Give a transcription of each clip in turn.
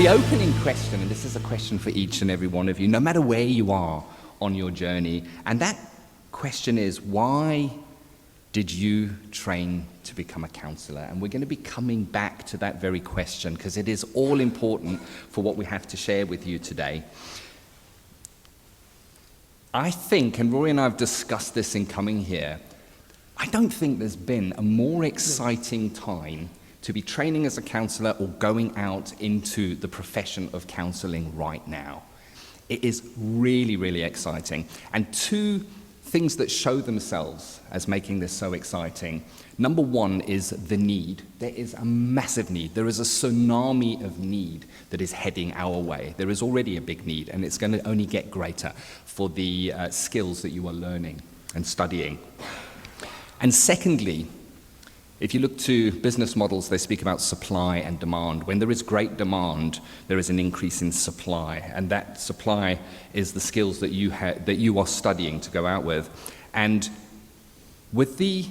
the opening question, and this is a question for each and every one of you, no matter where you are on your journey, and that question is, why did you train to become a counsellor? And we're going to be coming back to that very question because it is all important for what we have to share with you today. I think, and Rory and I have discussed this in coming here, I don't think there's been a more exciting time to be training as a counsellor or going out into the profession of counselling right now. It is really, really exciting. And two things that show themselves as making this so exciting. Number one is the need. There is a massive need. There is a tsunami of need that is heading our way. There is already a big need, and it's going to only get greater for the skills that you are learning and studying. And secondly, if you look to business models, they speak about supply and demand. When there is great demand, there is an increase in supply, and that supply is the skills that you are studying to go out with. And with the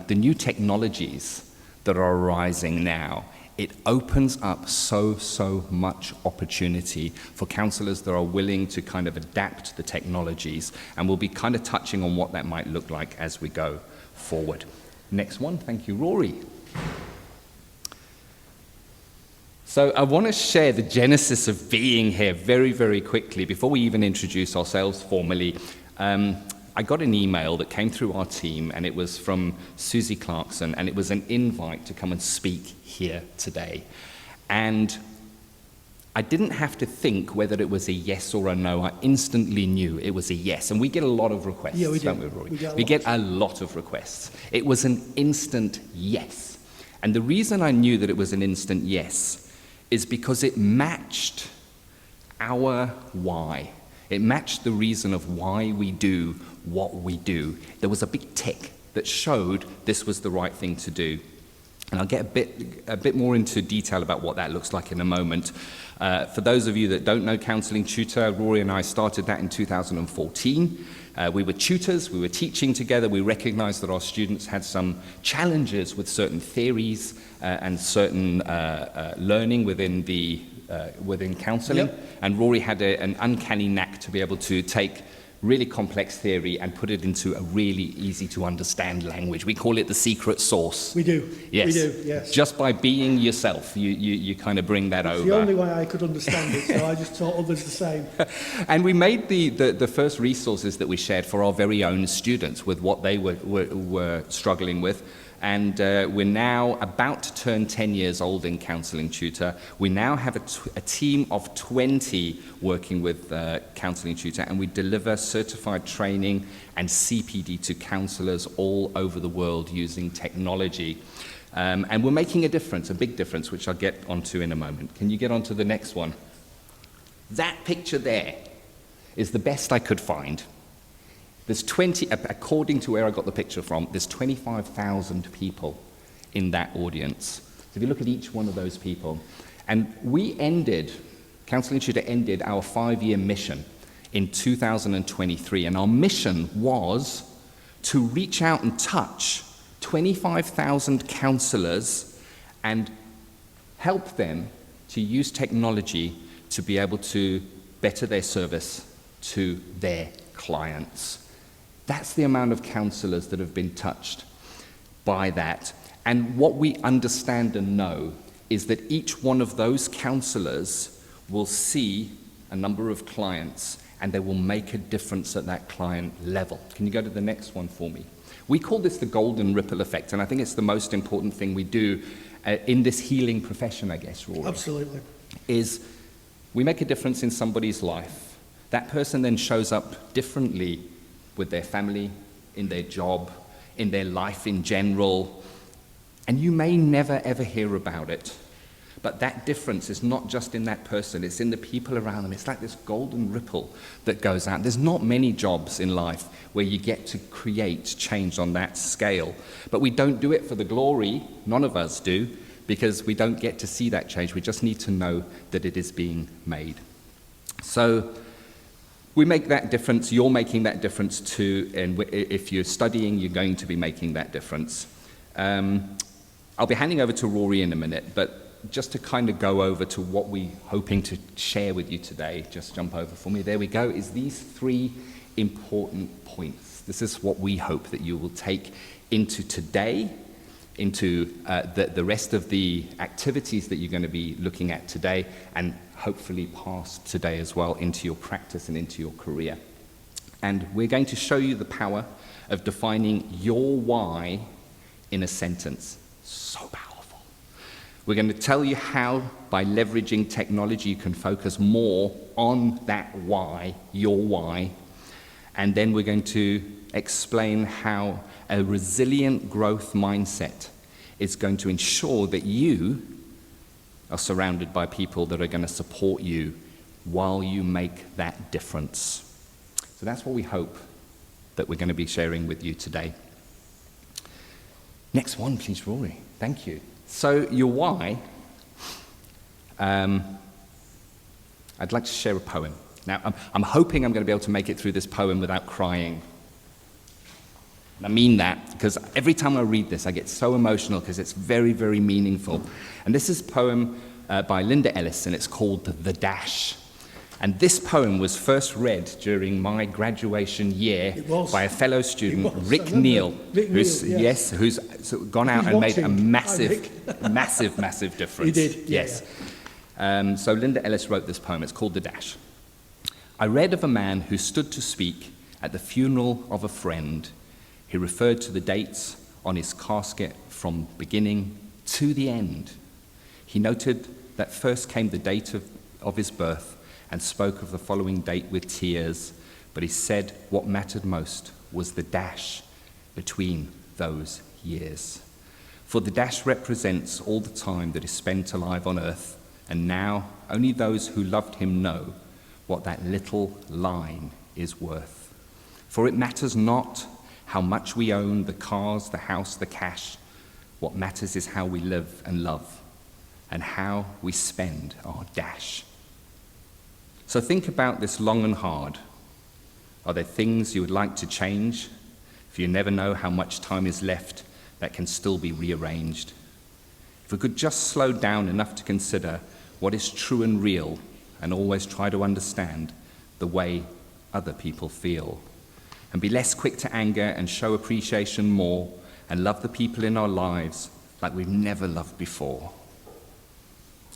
new technologies that are arising now, it opens up so much opportunity for counsellors that are willing to kind of adapt the technologies, and we'll be kind of touching on what that might look like as we go forward. Next one, thank you, Rory. So I want to share the genesis of being here very, very quickly before we even introduce ourselves formally. I got an email that came through our team, and it was from Susie Clarkson, and it was an invite to come and speak here today. And I didn't have to think whether it was a yes or a no. I instantly knew it was a yes. And we get a lot of requests, don't we, Rory? We get a lot of requests. It was an instant yes. And the reason I knew that it was an instant yes is because it matched our why. It matched the reason of why we do what we do. There was a big tick that showed this was the right thing to do. And I'll get a bit more into detail about what that looks like in a moment. For those of you that don't know Counselling Tutor, Rory and I started that in 2014. We were tutors, we were teaching together, we recognized that our students had some challenges with certain theories and certain learning within counselling. Yep. And Rory had an uncanny knack to be able to take really complex theory and put it into a really easy to understand language. We call it the secret sauce. We do. Yes. We do, yes. Just by being yourself, you kind of bring that over. It's the only way I could understand it, so I just taught others the same. And we made the first resources that we shared for our very own students with what they were struggling with. And we're now about to turn 10 years old in Counselling Tutor. We now have a team of 20 working with Counselling Tutor, and we deliver certified training and CPD to counsellors all over the world using technology. And we're making a difference, a big difference, which I'll get onto in a moment. Can you get onto the next one? That picture there is the best I could find. There's according to where I got the picture from, there's 25,000 people in that audience. So if you look at each one of those people, and Counselling Tutor ended our 5-year mission in 2023, and our mission was to reach out and touch 25,000 counsellors and help them to use technology to be able to better their service to their clients. That's the amount of counsellors that have been touched by that. And what we understand and know is that each one of those counsellors will see a number of clients, and they will make a difference at that client level. Can you go to the next one for me? We call this the golden ripple effect, and I think it's the most important thing we do in this healing profession, I guess, Rory. Absolutely. Is we make a difference in somebody's life. That person then shows up differently with their family, in their job, in their life in general. And you may never ever hear about it. But that difference is not just in that person, it's in the people around them. It's like this golden ripple that goes out. There's not many jobs in life where you get to create change on that scale. But we don't do it for the glory, none of us do, because we don't get to see that change. We just need to know that it is being made. So we make that difference, you're making that difference too, and if you're studying, you're going to be making that difference. I'll be handing over to Rory in a minute, but just to kind of go over to what we're hoping to share with you today, just jump over for me, there we go, is these 3 important points. This is what we hope that you will take into today, into the rest of the activities that you're going to be looking at today, and hopefully past today as well, into your practice and into your career. And we're going to show you the power of defining your why in a sentence. So powerful. We're going to tell you how, by leveraging technology, you can focus more on that why, your why. And then we're going to explain how a resilient growth mindset is going to ensure that you are surrounded by people that are going to support you while you make that difference. So that's what we hope that we're going to be sharing with you today. Next one, please, Rory. Thank you. So your why, I'd like to share a poem. Now, I'm hoping I'm going to be able to make it through this poem without crying. And I mean that because every time I read this, I get so emotional because it's very, very meaningful. And this is a poem by Linda Ellis, and it's called The Dash. And this poem was first read during my graduation year by a fellow student, Rick Neal, who's gone out and made a massive, massive difference. He did, yes. So Linda Ellis wrote this poem. It's called The Dash. I read of a man who stood to speak at the funeral of a friend. He referred to the dates on his casket from beginning to the end. He noted that first came the date of his birth, and spoke of the following date with tears, but he said what mattered most was the dash between those years. For the dash represents all the time that is spent alive on earth, and now only those who loved him know what that little line is worth. For it matters not how much we own, the cars, the house, the cash. What matters is how we live and love, and how we spend our dash. So think about this long and hard. Are there things you would like to change? If you never know how much time is left, that can still be rearranged. If we could just slow down enough to consider what is true and real, and always try to understand the way other people feel, and be less quick to anger and show appreciation more, and love the people in our lives like we've never loved before.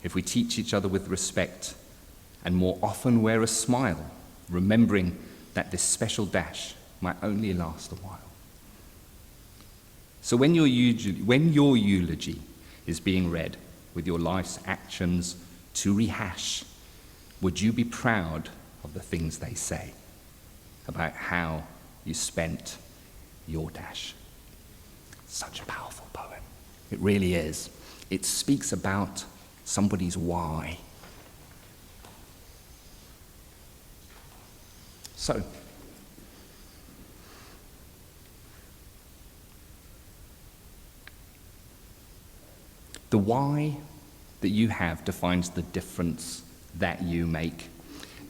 If we teach each other with respect, and more often wear a smile, remembering that this special dash might only last a while. So when your eulogy is being read with your life's actions to rehash, would you be proud of the things they say about how you spent your dash? Such a powerful poem. It really is. It speaks about somebody's why. So, the why that you have defines the difference that you make.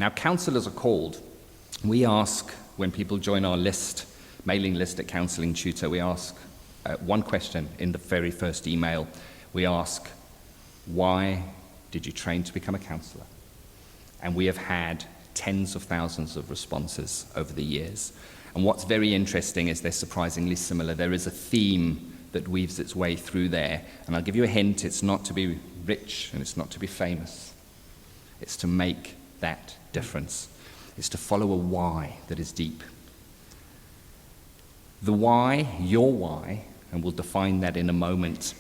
Now, counsellors are called. We ask, when people join our list, mailing list at Counselling Tutor, we ask one question in the very first email. We ask, why did you train to become a counsellor? And we have had tens of thousands of responses over the years. And what's very interesting is they're surprisingly similar. There is a theme that weaves its way through there. And I'll give you a hint, it's not to be rich and it's not to be famous. It's to make that difference. It's to follow a why that is deep. The why, your why, and we'll define that in a moment,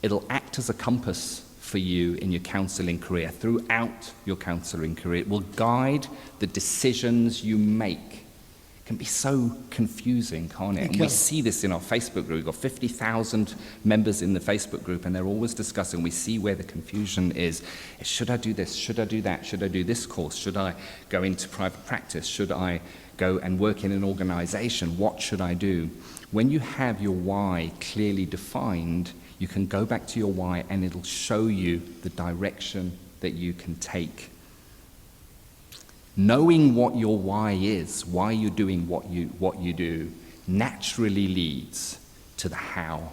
it'll act as a compass for you in your counselling career, throughout your counselling career. It will guide the decisions you make. It can be so confusing, can't it? And we see this in our Facebook group. We've got 50,000 members in the Facebook group, and they're always discussing. We see where the confusion is. Should I do this? Should I do that? Should I do this course? Should I go into private practice? Should I go and work in an organization? What should I do? When you have your why clearly defined, you can go back to your why and it'll show you the direction that you can take. Knowing what your why is, why you're doing what you do, naturally leads to the how.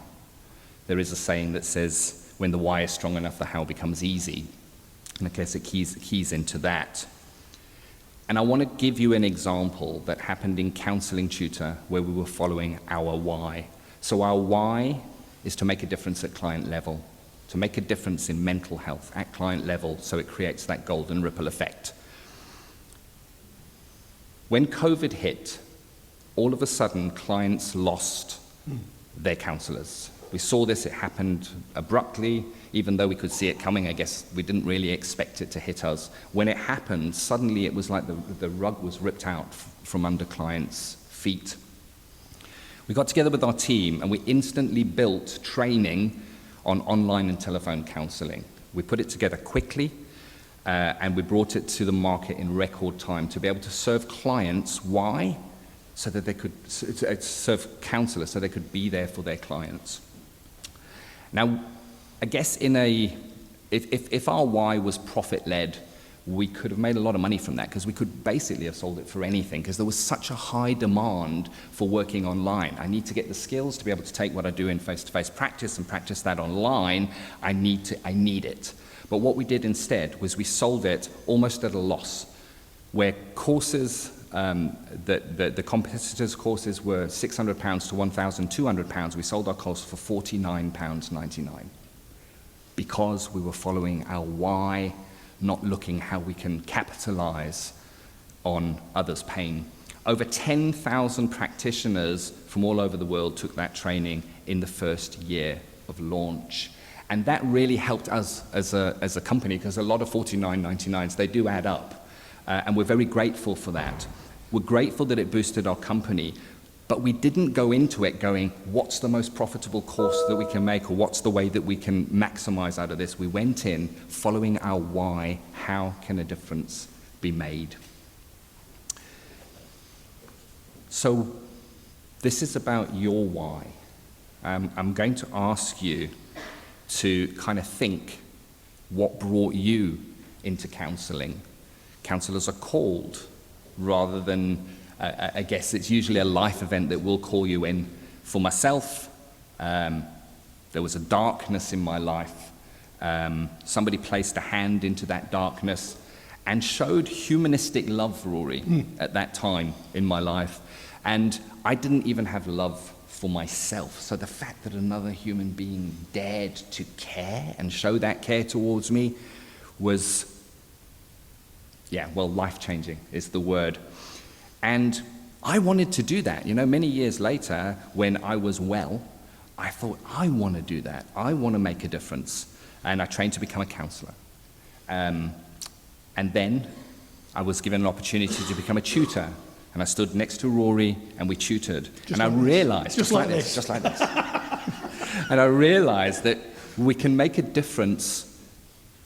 There is a saying that says, when the why is strong enough, the how becomes easy. And I guess it keys into that. And I want to give you an example that happened in Counselling Tutor where we were following our why. So our why is to make a difference at client level, to make a difference in mental health at client level so it creates that golden ripple effect. When COVID hit, all of a sudden clients lost their counsellors. We saw this, it happened abruptly, even though we could see it coming. I guess we didn't really expect it to hit us. When it happened, suddenly it was like the rug was ripped out from under clients' feet. We got together with our team and we instantly built training on online and telephone counselling. We put it together quickly and we brought it to the market in record time to be able to serve clients. Why? So that they could serve counsellors, so they could be there for their clients. Now, I guess if our why was profit-led, we could have made a lot of money from that because we could basically have sold it for anything because there was such a high demand for working online. I need to get the skills to be able to take what I do in face-to-face practice and practice that online. I need it. But what we did instead was we sold it almost at a loss, where courses, the competitors' courses were £600 to £1,200. We sold our course for £49.99 because we were following our why, not looking how we can capitalize on others' pain. Over 10,000 practitioners from all over the world took that training in the first year of launch. And that really helped us as a company because a lot of $49.99s, they do add up. And we're very grateful for that. We're grateful that it boosted our company, but we didn't go into it going, what's the most profitable course that we can make, or what's the way that we can maximize out of this? We went in following our why. How can a difference be made? So this is about your why. I'm going to ask you to kind of think what brought you into counselling. Counsellors are called rather than, I guess it's usually a life event that will call you in. For myself, there was a darkness in my life. Somebody placed a hand into that darkness and showed humanistic love, Rory, at that time in my life. And I didn't even have love for myself. So the fact that another human being dared to care and show that care towards me was, life-changing is the word. And I wanted to do that. You know, many years later, when I was well, I thought, I want to do that. I want to make a difference. And I trained to become a counsellor. And then I was given an opportunity to become a tutor. And I stood next to Rory and we tutored. And I realized, just like this. And I realized that we can make a difference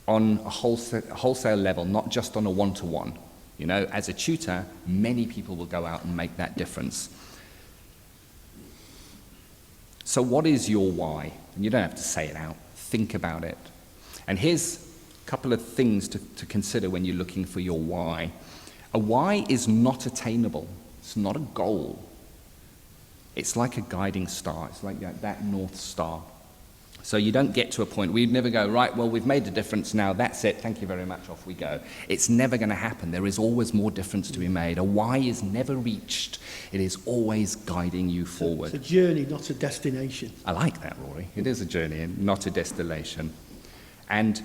on a wholesale level, not just on a one-to-one. You know, as a tutor, many people will go out and make that difference. So what is your why? And you don't have to say it out. Think about it. And here's a couple of things to consider when you're looking for your why. A why is not attainable. It's not a goal. It's like a guiding star. It's like that North Star. So you don't get to a point where you'd never go, right, well, we've made a difference now, that's it, thank you very much, off we go. It's never going to happen. There is always more difference to be made. A why is never reached. It is always guiding you forward. It's a journey, not a destination. I like that, Rory. It is a journey and not a destination. And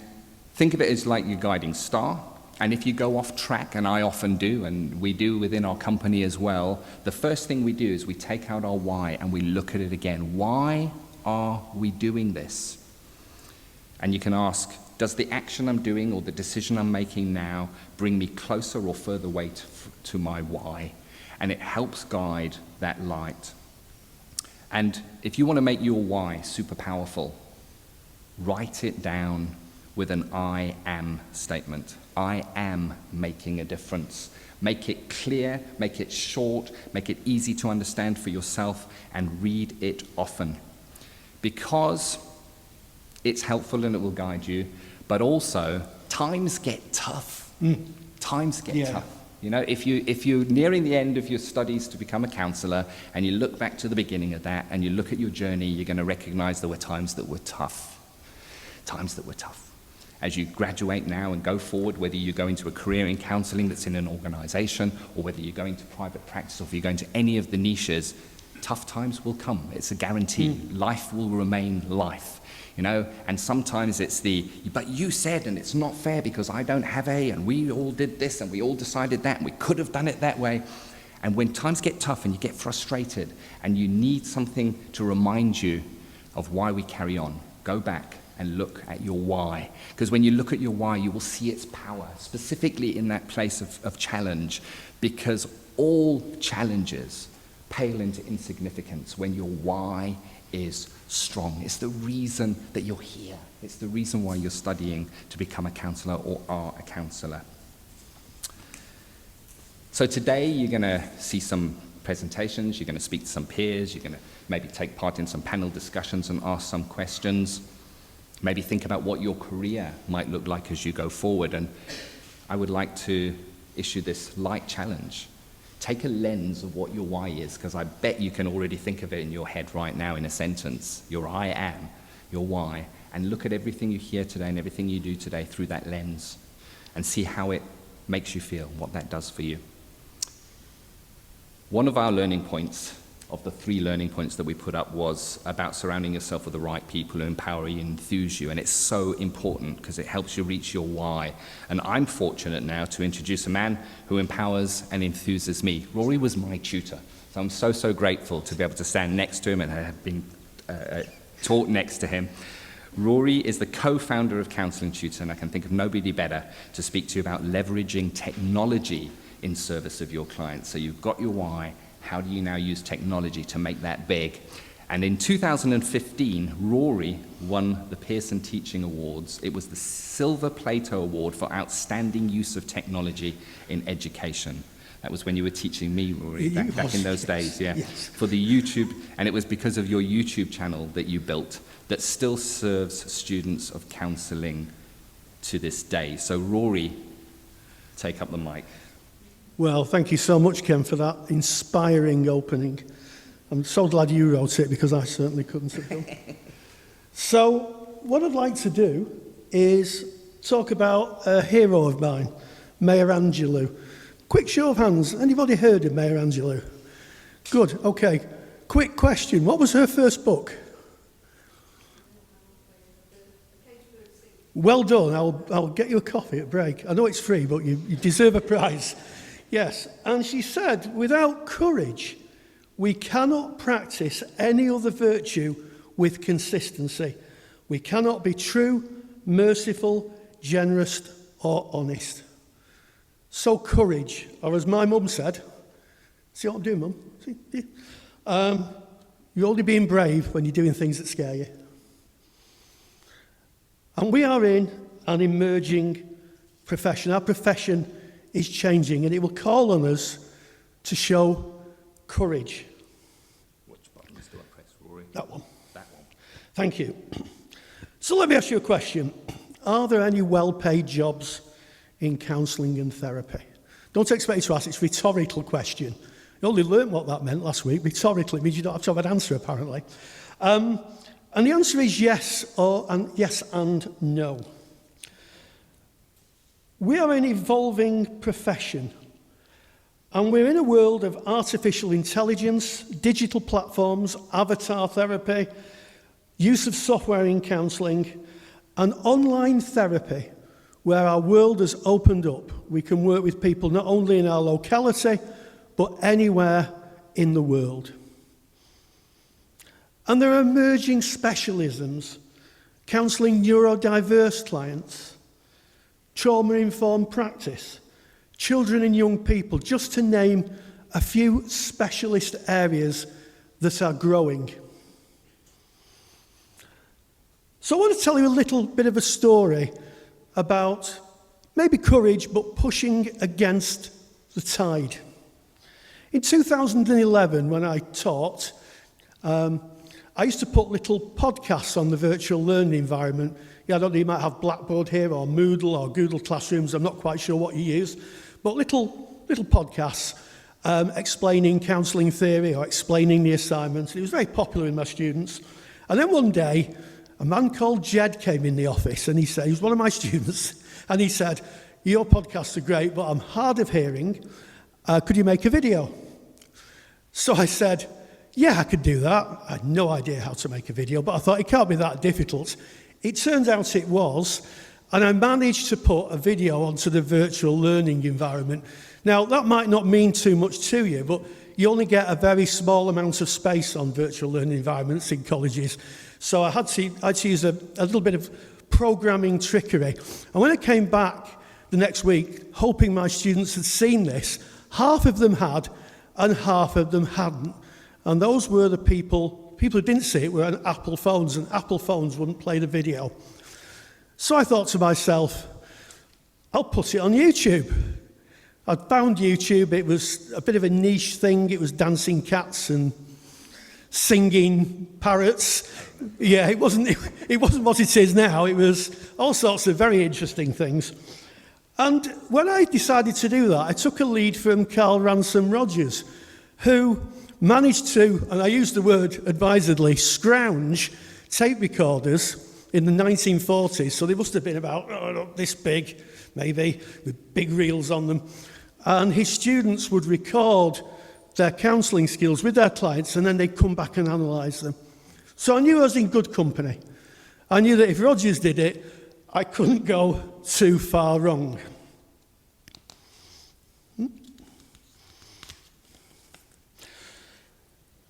think of it as like your guiding star. And if you go off track, and I often do, and we do within our company as well, the first thing we do is we take out our why and we look at it again. Why are we doing this? And you can ask, does the action I'm doing or the decision I'm making now bring me closer or further away to my why? And it helps guide that light. And if you want to make your why super powerful, write it down with an I am statement. I am making a difference. Make it clear, make it short, make it easy to understand for yourself, and read it often. Because it's helpful and it will guide you, but also times get tough. Times get tough. You know, if you're nearing the end of your studies to become a counsellor and you look back to the beginning of that and you look at your journey, you're going to recognize there were times that were tough. times that were tough. As you graduate now and go forward, whether you go into a career in counselling that's in an organisation, or whether you're going to private practice, or if you're going to any of the niches, tough times will come. It's a guarantee. Life will remain life. And sometimes it's but you said, and it's not fair because I don't have and we all did this, and we all decided that, and we could have done it that way. And when times get tough and you get frustrated, and you need something to remind you of why we carry on, go back and look at your why. Because when you look at your why, you will see its power, specifically in that place of challenge, because all challenges pale into insignificance when your why is strong. It's the reason that you're here. It's the reason why you're studying to become a counsellor or are a counsellor. So today you're going to see some presentations, you're going to speak to some peers, you're going to maybe take part in some panel discussions and ask some questions. Maybe think about what your career might look like as you go forward. And I would like to issue this light challenge. Take a lens of what your why is, because I bet you can already think of it in your head right now in a sentence. Your I am, your why. And look at everything you hear today and everything you do today through that lens and see how it makes you feel, what that does for you. One of our learning points, of the 3 learning points that we put up, was about surrounding yourself with the right people who empower you and enthuse you. And it's so important because it helps you reach your why. And I'm fortunate now to introduce a man who empowers and enthuses me. Rory was my tutor. So I'm so grateful to be able to stand next to him and have been taught next to him. Rory is the co-founder of Counselling Tutor, and I can think of nobody better to speak to you about leveraging technology in service of your clients. So you've got your why. How do you now use technology to make that big? And in 2015, Rory won the Pearson Teaching Awards. It was the Silver Plato Award for Outstanding Use of Technology in Education. That was when you were teaching me, Rory, back in those days, yeah. Yes. For the YouTube, and it was because of your YouTube channel that you built that still serves students of counselling to this day. So Rory, take up the mic. Well, thank you so much, Ken, for that inspiring opening. I'm so glad you wrote it because I certainly couldn't have done. So, what I'd like to do is talk about a hero of mine, Maya Angelou. Quick show of hands, anybody heard of Maya Angelou? Good, okay. Quick question, what was her first book? Well done, I'll get you a coffee at break. I know it's free, but you deserve a prize. Yes, and she said, without courage, we cannot practice any other virtue with consistency. We cannot be true, merciful, generous, or honest. So courage, or as my mum said, see what I'm doing, Mum? See? Yeah. You're only being brave when you're doing things that scare you. And we are in an emerging profession. Our profession is changing, and it will call on us to show courage. Which button is the one press, Rory? That one. That one. Thank you. So let me ask you a question. Are there any well-paid jobs in counselling and therapy? Don't expect me to ask, it's a rhetorical question. You only learnt what that meant last week. Rhetorically means you don't have to have an answer, apparently. And the answer is yes and no. We are an evolving profession, and we're in a world of artificial intelligence, digital platforms, avatar therapy, use of software in counselling, and online therapy, where our world has opened up. We can work with people not only in our locality, but anywhere in the world. And there are emerging specialisms, counselling neurodiverse clients, trauma-informed practice, children and young people, just to name a few specialist areas that are growing. So I want to tell you a little bit of a story about maybe courage, but pushing against the tide. In 2011, when I taught, I used to put little podcasts on the virtual learning environment. Yeah, I don't know, you might have Blackboard here or Moodle or Google Classrooms, I'm not quite sure what you use, but little podcasts explaining counselling theory or explaining the assignments. It was very popular with my students. And then one day, a man called Jed came in the office, and he said, he was one of my students, and he said, your podcasts are great, but I'm hard of hearing. Could you make a video? So I said, yeah, I could do that. I had no idea how to make a video, but I thought it can't be that difficult. It turns out it was, and I managed to put a video onto the virtual learning environment. Now, that might not mean too much to you, but you only get a very small amount of space on virtual learning environments in colleges. So I had to use a little bit of programming trickery. And when I came back the next week, hoping my students had seen this, half of them had, and half of them hadn't. And those were the people who didn't see it were on Apple phones, and Apple phones wouldn't play the video. So I thought to myself, I'll put it on YouTube. I'd found YouTube. It was a bit of a niche thing. It was dancing cats and singing parrots. Yeah, it wasn't what it is now. It was all sorts of very interesting things. And when I decided to do that, I took a lead from Carl Ransom Rogers, who managed to, and I use the word advisedly, scrounge tape recorders in the 1940s. So they must have been about this big, maybe, with big reels on them. And his students would record their counselling skills with their clients, and then they'd come back and analyse them. So I knew I was in good company. I knew that if Rogers did it, I couldn't go too far wrong.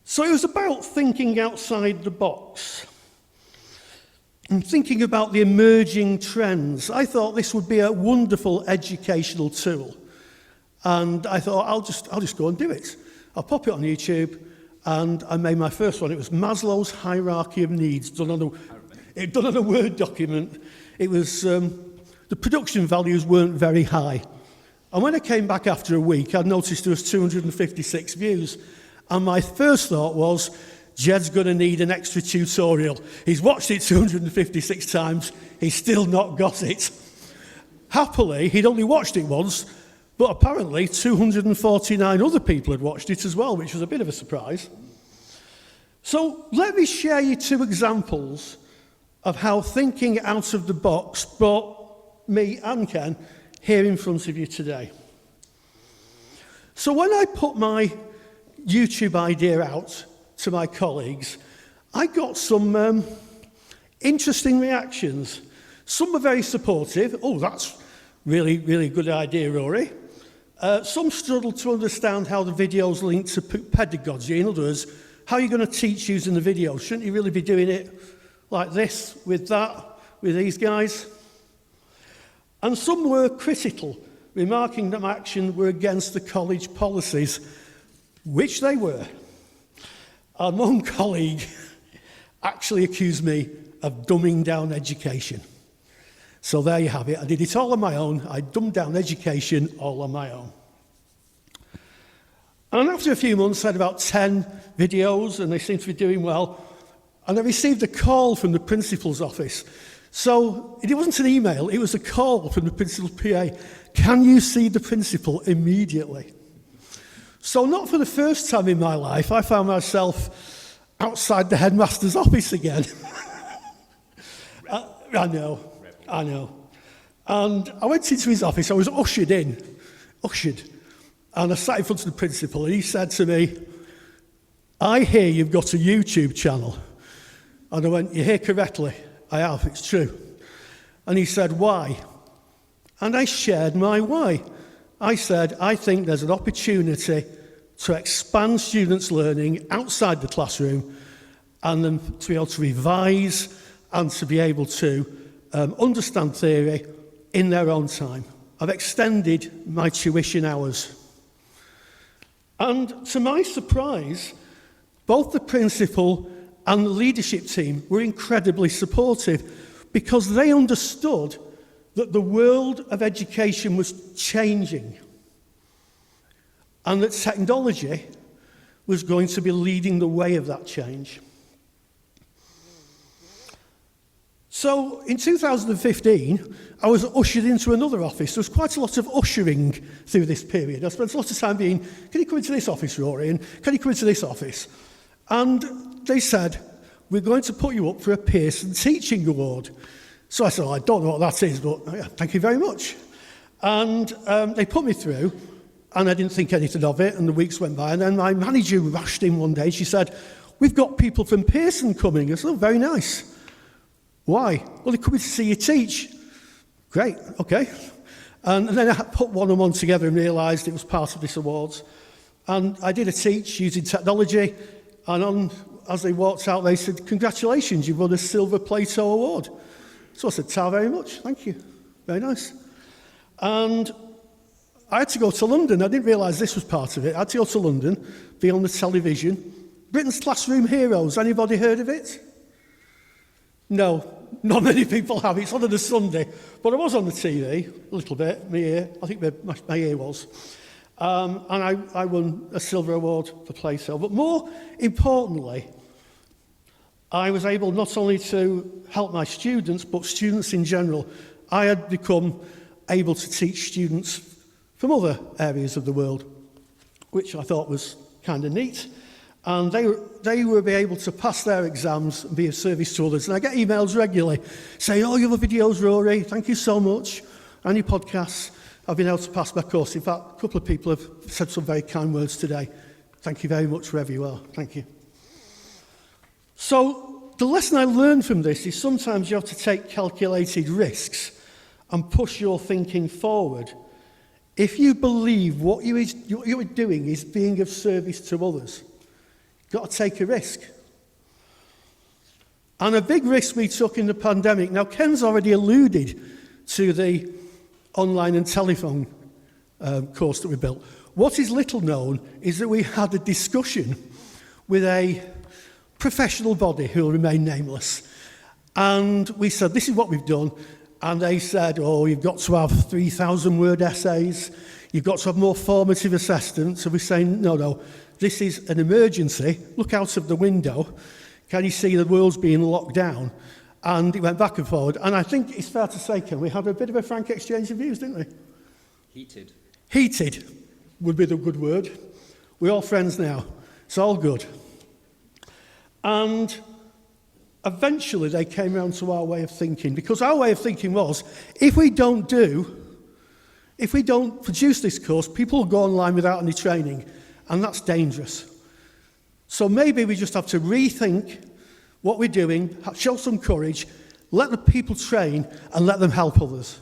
So it was about thinking outside the box and thinking about the emerging trends. I thought this would be a wonderful educational tool. And I thought, I'll just go and do it. I'll pop it on YouTube, and I made my first one. It was Maslow's Hierarchy of Needs, done on a Word document. It was, the production values weren't very high. And when I came back after a week, I noticed there was 256 views. And my first thought was, Jed's going to need an extra tutorial. He's watched it 256 times. He's still not got it. Happily, he'd only watched it once, but apparently 249 other people had watched it as well, which was a bit of a surprise. So let me share you two examples of how thinking out of the box brought me and Ken here in front of you today. So when I put my YouTube idea out to my colleagues, I got some interesting reactions. Some were very supportive. Oh, that's really, really good idea, Rory. Some struggled to understand how the videos link to pedagogy. In other words, how are you going to teach using the videos? Shouldn't you really be doing it like this, with that, with these guys? And some were critical, remarking that my action were against the college policies, which they were. And one colleague actually accused me of dumbing down education. So there you have it. I did it all on my own. I dumbed down education all on my own. And after a few months, I had about 10 videos, and they seemed to be doing well. And I received a call from the principal's office. So it wasn't an email, it was a call from the principal's PA. Can you see the principal immediately? So not for the first time in my life, I found myself outside the headmaster's office again. I know. And I went into his office, I was ushered. And I sat in front of the principal, and he said to me, I hear you've got a YouTube channel. And I went, you hear correctly, I have, it's true. And he said, why? And I shared my why. I said, I think there's an opportunity to expand students' learning outside the classroom, and them to be able to revise and to be able to understand theory in their own time. I've extended my tuition hours. And to my surprise, both the principal and the leadership team were incredibly supportive, because they understood that the world of education was changing and that technology was going to be leading the way of that change. So in 2015, I was ushered into another office. There was quite a lot of ushering through this period. I spent a lot of time being, can you come into this office, Rory? And can you come into this office? And they said, we're going to put you up for a Pearson Teaching Award. So I said, I don't know what that is, but thank you very much. And they put me through, and I didn't think anything of it, and the weeks went by, and then my manager rushed in one day. She said, we've got people from Pearson coming. I said, oh, very nice. Why? Well, they're coming to see you teach. Great, okay. And then I put one and one together and realised it was part of this awards. And I did a teach using technology, and as they walked out, they said, congratulations, you've won a Silver Plato Award. So I said, ta very much, thank you. Very nice. And I had to go to London. I didn't realise this was part of it. I had to go to London, be on the television. Britain's Classroom Heroes, anybody heard of it? No, not many people have. It's on a Sunday. But I was on the TV, a little bit, my ear. I think my ear was. And I won a silver award for Plato. But more importantly, I was able not only to help my students, but students in general. I had become able to teach students from other areas of the world, which I thought was kind of neat. And they will be able to pass their exams and be of service to others. And I get emails regularly saying, oh, you have videos, Rory, thank you so much. And your podcasts, I've been able to pass my course. In fact, a couple of people have said some very kind words today. Thank you very much wherever you are. Thank you. So the lesson I learned from this is sometimes you have to take calculated risks and push your thinking forward. If you believe what you are doing is being of service to others, you've got to take a risk. And a big risk we took in the pandemic. Now, Ken's already alluded to the online and telephone course that we built. What is little known is that we had a discussion with a professional body who will remain nameless. And we said, this is what we've done. And they said, oh, you've got to have 3,000-word essays. You've got to have more formative assessments. And we're saying, no, this is an emergency. Look out of the window. Can you see the world's being locked down? And it went back and forward. And I think it's fair to say, Ken, we had a bit of a frank exchange of views, didn't we? Heated. Heated would be the good word. We're all friends now. It's all good. And eventually they came around to our way of thinking, because our way of thinking was, if we don't produce this course, people will go online without any training, and that's dangerous. So maybe we just have to rethink what we're doing, show some courage, let the people train, and let them help others.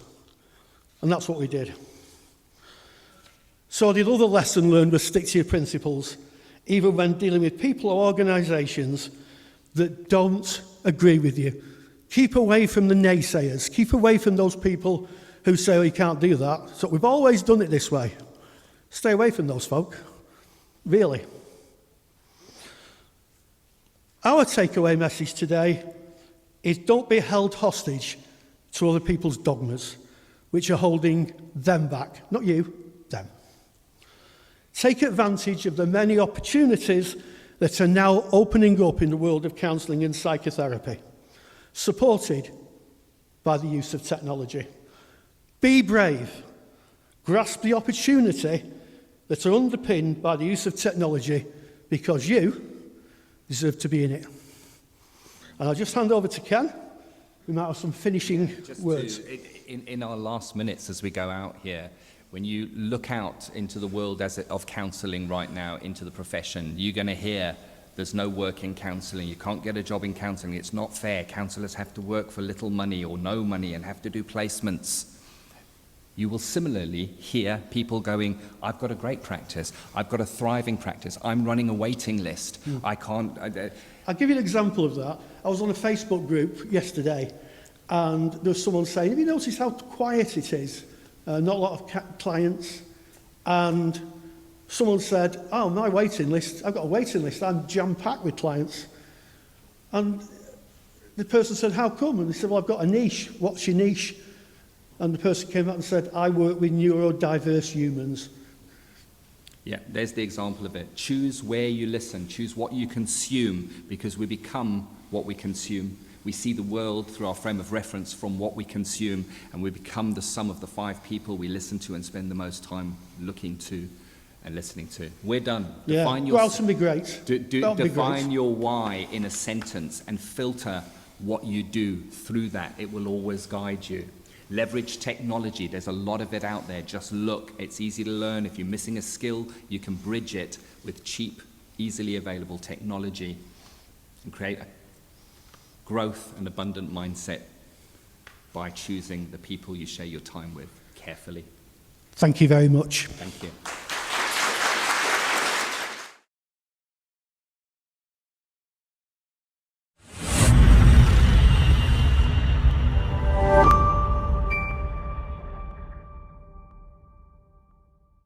And that's what we did. So the other lesson learned was stick to your principles, even when dealing with people or organisations that don't agree with you. Keep away from the naysayers. Keep away from those people who say, oh, you can't do that. So we've always done it this way. Stay away from those folk. Really. Our takeaway message today is don't be held hostage to other people's dogmas, which are holding them back. Not you, them. Take advantage of the many opportunities that are now opening up in the world of counselling and psychotherapy, supported by the use of technology. Be brave. Grasp the opportunity that are underpinned by the use of technology, because you deserve to be in it. And I'll just hand over to Ken. We might have some finishing words. In our last minutes as we go out here, when you look out into the world of counselling right now, into the profession, you're going to hear there's no work in counselling, you can't get a job in counselling, it's not fair, counsellors have to work for little money or no money and have to do placements. You will similarly hear people going, I've got a great practice, I've got a thriving practice, I'm running a waiting list, I can't... I'll give you an example of that. I was on a Facebook group yesterday, and there was someone saying, have you noticed how quiet it is? Not a lot of clients. And someone said, oh, my waiting list, I've got a waiting list, I'm jam-packed with clients. And the person said, how come? And they said, well, I've got a niche. What's your niche? And the person came up and said, I work with neurodiverse humans. Yeah, there's the example of it. Choose where you listen, choose what you consume, because we become what we consume. We see the world through our frame of reference from what we consume, and we become the sum of the 5 people we listen to and spend the most time looking to and listening to. We're done. Yeah, well, that'll be great. That'll be Define great. your why in a sentence and filter what you do through that. It will always guide you. Leverage technology. There's a lot of it out there. Just look. It's easy to learn. If you're missing a skill, you can bridge it with cheap, easily available technology and create a growth and abundant mindset by choosing the people you share your time with carefully. Thank you very much. Thank you.